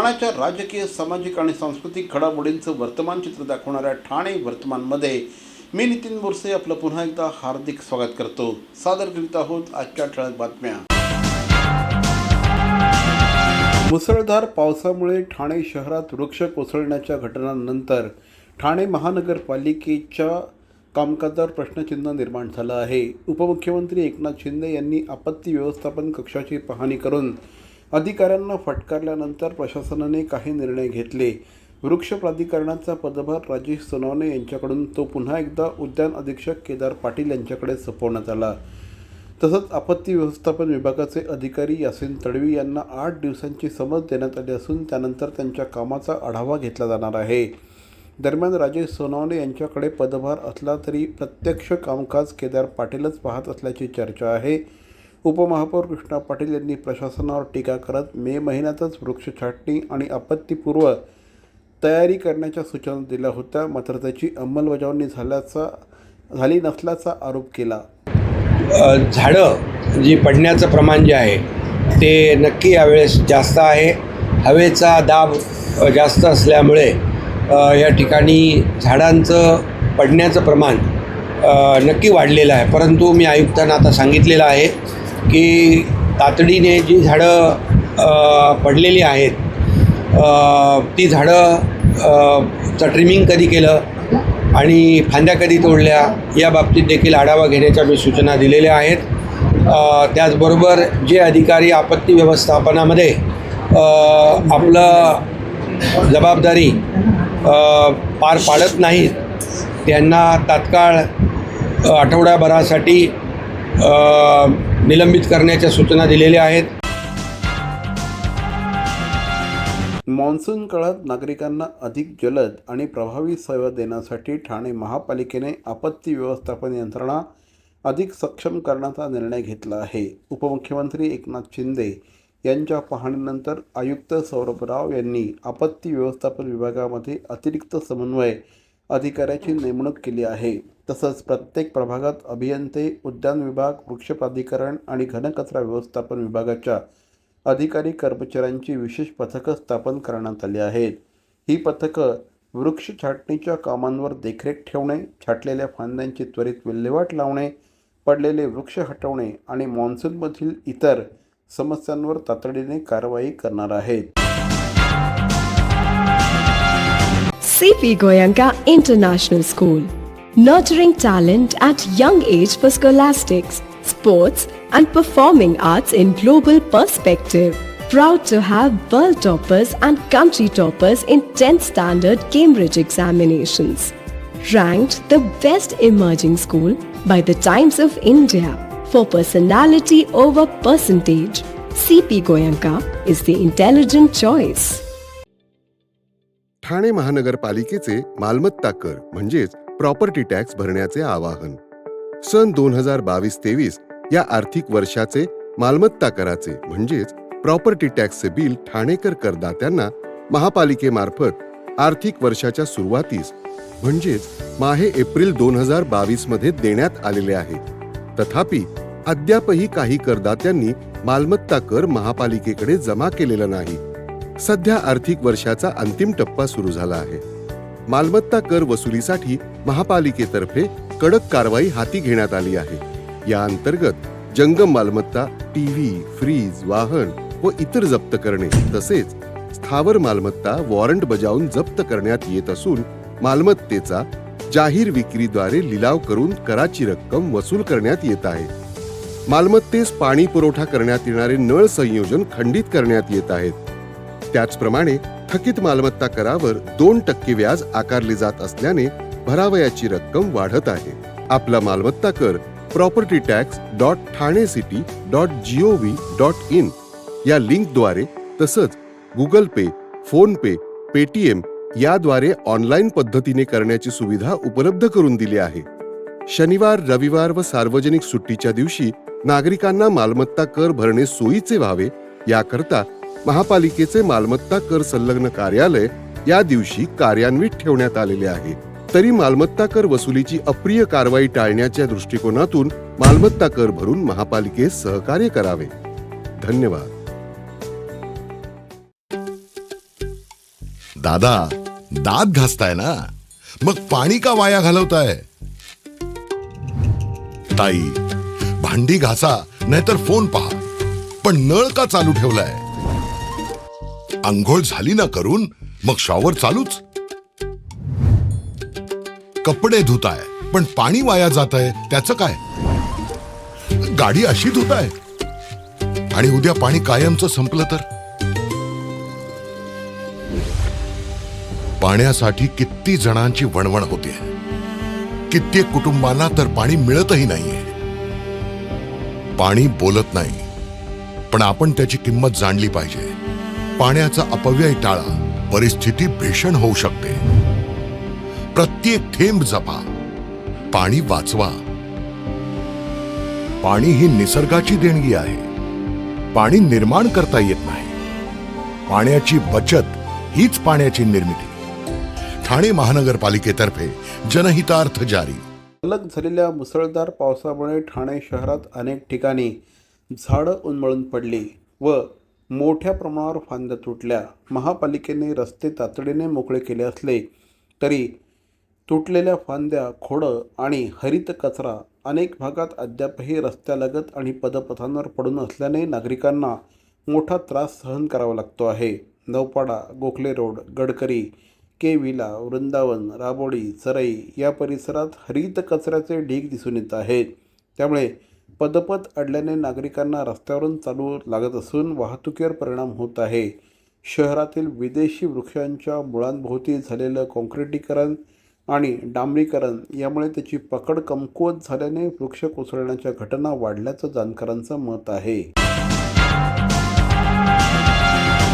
ठाण्याच्या राजकीय, सामाजिक आणि सांस्कृतिक घडामोडींचं वर्तमान चित्र दाखवणाऱ्या ठाणे वर्तमानमध्ये मी नितीन बोरसे आपलं पुन्हा एकदा हार्दिक स्वागत करतो. सादर करीत आहोत आजच्या ठळक बातम्या. मुसळधार पावसामुळे ठाणे शहरात वृक्ष कोसळण्याच्या घटनांनंतर ठाणे महानगरपालिकेच्या कामकाजावर प्रश्नचिन्ह निर्माण झालं आहे. उपमुख्यमंत्री एकनाथ शिंदे यांनी आपत्ती व्यवस्थापन कक्षाची पाहणी करून अधिकाऱ्यांना फटकारल्यानंतर प्रशासनाने काही निर्णय घेतले. वृक्ष प्राधिकरणाचा पदभार राजेश सोनवणे यांच्याकडून तो पुन्हा एकदा उद्यान अधीक्षक केदार पाटील यांच्याकडे सोपवण्यात आला. तसंच आपत्ती व्यवस्थापन विभागाचे अधिकारी यासिन तडवी यांना 8 दिवसांची समज देण्यात आली असून त्यानंतर त्यांच्या कामाचा आढावा घेतला जाणार आहे. दरम्यान राजेश सोनवणे यांच्याकडे पदभार असला तरी प्रत्यक्ष कामकाज केदार पाटीलच पाहत असल्याची चर्चा आहे. उपमहापौर कृष्णा पाटील यांनी प्रशासनावर टीका करत मे महिन्यातच वृक्ष छाटणी आणि आपत्तीपूर्व तयारी करण्याच्या सूचना दिल्या होत्या, मात्र त्याची अंमलबजावणी झाली नसल्याचा आरोप केला. झाडं जी पडण्याचं प्रमाण जे आहे ते नक्की यावेळेस जास्त आहे. हवेचा दाब जास्त असल्यामुळे या ठिकाणी झाडांचं पडण्याचं प्रमाण नक्की वाढलेलं आहे. परंतु मी आयुक्तांना आता सांगितलेलं आहे की तातडीने जी झाडं पडलेली आहेत ती झाडं ट्रिमिंग कधी केलं आणि फांद्या कधी तोडल्या या बाबतीत देखील आढावा घेण्याच्या मी सूचना दिलेल्या आहेत. त्याचबरोबर जे अधिकारी आपत्ती व्यवस्थापनामध्ये आपलं जबाबदारी पार पाडत नाहीत त्यांना तात्काळ आठवड्याभरासाठी निलंबित करण्याच्या सूचना दिलेल्या आहेत. मान्सून काळात नागरिकांना अधिक जलद आणि प्रभावी सेवा देण्यासाठी ठाणे महापालिकेने आपत्ती व्यवस्थापन यंत्रणा अधिक सक्षम करण्याचा निर्णय घेतला आहे. उपमुख्यमंत्री एकनाथ शिंदे यांच्या पाहणीनंतर आयुक्त सौरभ राव यांनी आपत्ती व्यवस्थापन विभागामध्ये अतिरिक्त समन्वय अधिकाऱ्याची नेमणूक केली आहे. तसंच प्रत्येक प्रभागात अभियंते, उद्यान विभाग, वृक्ष प्राधिकरण आणि घनकचरा व्यवस्थापन विभागाच्या अधिकारी कर्मचाऱ्यांची विशेष पथकं स्थापन करण्यात आली आहेत. ही पथकं वृक्ष छाटणीच्या कामांवर देखरेख ठेवणे, छाटलेल्या फांद्यांची त्वरित विल्हेवाट लावणे, पडलेले वृक्ष हटवणे आणि मान्सूनमधील इतर समस्यांवर तातडीने कारवाई करणार आहेत. CP Goenka International School, nurturing talent at young age for scholastics, sports and performing arts in global perspective. Proud to have world toppers and country toppers in 10th standard Cambridge examinations. Ranked the best emerging school by the Times of India for personality over percentage. CP Goenka is the intelligent choice. Thane महानगरपालिकेचे मालमत्ता कर म्हणजेच property tax भरण्याचे आवाहन. सन 2022-23 या आर्थिक वर्षाचे मालमत्ता कराचे म्हणजेच प्रॉपर्टी टॅक्सचे बिल ठाणेकर करदात्यांना महापालिकेमार्फत आर्थिक वर्षाच्या सुरुवातीस म्हणजेच माहे एप्रिल 2022 मध्ये देण्यात आलेले आहे. तथापि अद्यापही काही करदात्यांनी मालमत्ता कर महापालिकेकडे जमा केलेला नाही. सध्या आर्थिक वर्षाचा अंतिम टप्पा सुरू झाला आहे. मालमत्ता कर वसुलीसाठी महापालिकेतर्फे कडक कारवाई हाती घेण्यात आली आहे. या अंतर्गत जंगम मालमत्ता, टीव्ही, फ्रीज, वाहन व इतर जप्त करणे तसेच स्थावर मालमत्ता वॉरंट बजावून जप्त करण्यात येत असून मालमत्तेचा जाहीर विक्रीद्वारे लिलाव करून कराची रक्कम वसूल करण्यात येत आहे. मालमत्तेस पाणी पुरवठा करण्यात येणारे नळ संयोजन खंडित करण्यात येत आहेत. त्याचप्रमाणे थकीत मालमत्ता करावर 2% व्याज आकारले जात असल्याने भरावयाची रक्कम वाढत आहे. आपला मालमत्ता कर propertytax.thanecity.gov.in या लिंकद्वारे तसंच गुगल पे, फोन पे, पेटीएम याद्वारे ऑनलाईन पद्धतीने करण्याची सुविधा उपलब्ध करून दिली आहे. शनिवार, रविवार व सार्वजनिक सुट्टीच्या दिवशी नागरिकांना मालमत्ता कर भरणे सोयीचे व्हावे याकरता महापालिकेचे मालमत्ता कर संलग्न कार्यालय या दिवशी कार्यान्वित ठेवण्यात आलेले आहे. तरी मालमत्ता कर वसुलीची अप्रिय कारवाई टाळण्याच्या दृष्टिकोनातून मालमत्ता कर भरून महापालिकेस सहकार्य करावे. धन्यवाद. दादा, दात घासताय ना, मग पाणी का वाया घालवताय? ताई, भांडी घासा नाहीतर फोन पहा, पण नळ का चालू ठेवलाय? अंघोळ झाली ना करून, मग शॉवर चालूच. कपडे धुताय पण पाणी वाया जातंय, त्याचं काय? गाडी अशी धुताय आणि उद्या पाणी कायमचं संपलं तर? पाण्यासाठी किती जणांची वणवण होते. कित्येक कुटुंबांना तर पाणी मिळतही नाहीये. पाणी बोलत नाही, पण आपण त्याची किंमत जाणली पाहिजे. पाण्याचा अपव्यय टाळा, परिस्थिती भीषण होऊ शकते. प्रत्येक थेंब जपा, पाणी वाचवा. पाणी ही निसर्गाची देणगी आहे. पाणी निर्माण करता येत नाही. पाण्याची बचत हीच पाण्याची निर्मिती. ठाणे महानगरपालिकेतर्फे जनहितार्थ जारी. सलग झालेल्या मुसळधार पावसामुळे ठाणे शहरात अनेक ठिकाणी झाडं उन्मळून पडली व मोठ्या प्रमाणावर फांद्या तुटल्या. महापालिकेने रस्ते तातडीने मोकळे केले असले तरी तुटलेल्या फांद्या, खोडं आणि हरित कचरा अनेक भागात अद्यापही रस्त्यालगत आणि पदपथांवर पडून असल्याने नागरिकांना मोठा त्रास सहन करावा लागतो आहे. नौपाडा, गोखले रोड, गडकरी, के विला, वृंदावन, राबोडी, सरई या परिसरात हरित कचऱ्याचे ढीग दिसून येत आहेत. त्यामुळे पदपथ अडल्याने नागरिकांना रस्त्यावरून चालू लागत असून वाहतुकीवर परिणाम होत आहे. शहरातील विदेशी वृक्षांच्या मुळांभोवती झालेलं काँक्रिटीकरण आणि डांबरीकरण यामुळे त्याची पकड कमकुवत झाल्याने वृक्ष कोसळण्याच्या घटना वाढल्याचं जाणकारांचं मत आहे.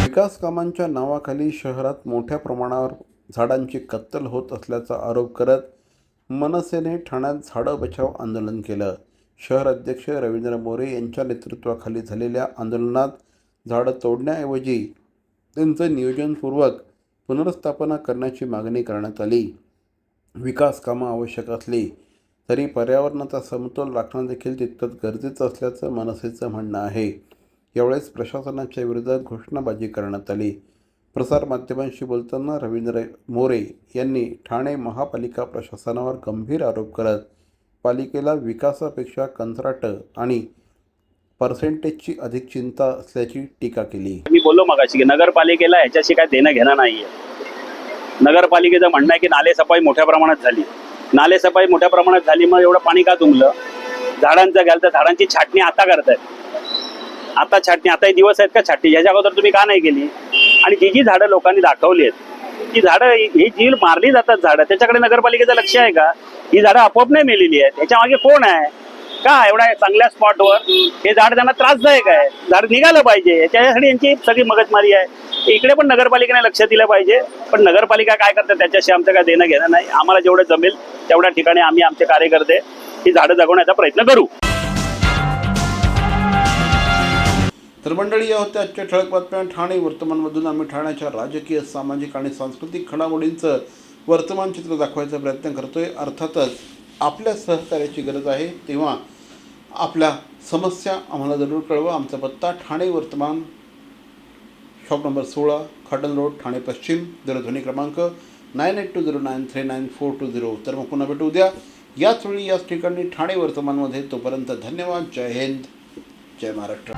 विकास कामांच्या नावाखाली शहरात मोठ्या प्रमाणावर झाडांची कत्तल होत असल्याचा आरोप करत मनसेने ठाण्यात झाडं बचाव आंदोलन केलं. शहर अध्यक्ष रवींद्र मोरे यांच्या नेतृत्वाखाली झालेल्या आंदोलनात झाडं तोडण्याऐवजी त्यांचं नियोजनपूर्वक पुनर्स्थापना करण्याची मागणी करण्यात आली. विकास कामं आवश्यक असली तरी पर्यावरणाचा समतोल राखणं देखील तितकंच गरजेचं असल्याचं मनसेचं म्हणणं आहे. यावेळेस प्रशासनाच्या विरोधात घोषणाबाजी करण्यात आली. प्रसारमाध्यमांशी बोलताना रवींद्र मोरे यांनी ठाणे महापालिका प्रशासनावर गंभीर आरोप करत पालिकेला विकासापेक्षा कंत्राटं आणि पर्सेंटेजची अधिक चिंता असल्याची टीका केली. मी बोललो मगाशी की नगरपालिकेला ह्याच्याशी काय देणं घेणं नाहीये. नगरपालिकेचं म्हणणं आहे की नालेसफाई मोठ्या प्रमाणात झाली. नालेसफाई मोठ्या प्रमाणात झाली, मग एवढं पाणी का तुंबलं? झाडांचं घ्याल तर झाडांची छाटणी आता करतायत. आता छाटणी, आता दिवस आहेत का छाटणी? ह्याच्या अगोदर तुम्ही का नाही केली? आणि जी झाडं लोकांनी दाखवली आहेत, ती झाडं ही जी मारली जातात झाडं, त्याच्याकडे नगरपालिकेचं लक्ष आहे का? ही झाडं आपोआप नाही मेलेली आहेत. ह्याच्या मागे कोण आहे? का एवढ्या चांगल्या स्पॉटवर हे झाड त्यांना त्रासदायक आहे? झाड निघालं पाहिजे, त्याच्यासाठी यांची सगळी मगजमारी आहे. इकडे पण नगरपालिकेने लक्ष दिलं पाहिजे. पण नगरपालिका काय करते त्याच्याशी आमचं काय देणं घेणं नाही. आम्हाला जेवढं जमेल तेवढ्या ठिकाणी आम्ही आमचे कार्यकर्ते ही झाडं जगवण्याचा प्रयत्न करू. तर मंडळी, या होत्या आजच्या ठळक बातम्या. ठाणे वर्तमानमधून आम्ही ठाण्याच्या राजकीय, सामाजिक आणि सांस्कृतिक घडामोडींचं वर्तमान चित्र दाखवायचा प्रयत्न करतोय. अर्थातच आपल्या सहकार्याची गरज आहे, तेव्हा आपल्या समस्या आम्हाला जरूर कळवा. आमचा पत्ता ठाणे वर्तमान, शॉप नंबर 16, खाडल रोड, ठाणे पश्चिम. दूरध्वनी क्रमांक 9820939420. तर मग पुन्हा भेटू उद्या याच वेळी याच ठिकाणी ठाणे वर्तमानमध्ये. तोपर्यंत धन्यवाद. जय हिंद, जय महाराष्ट्र.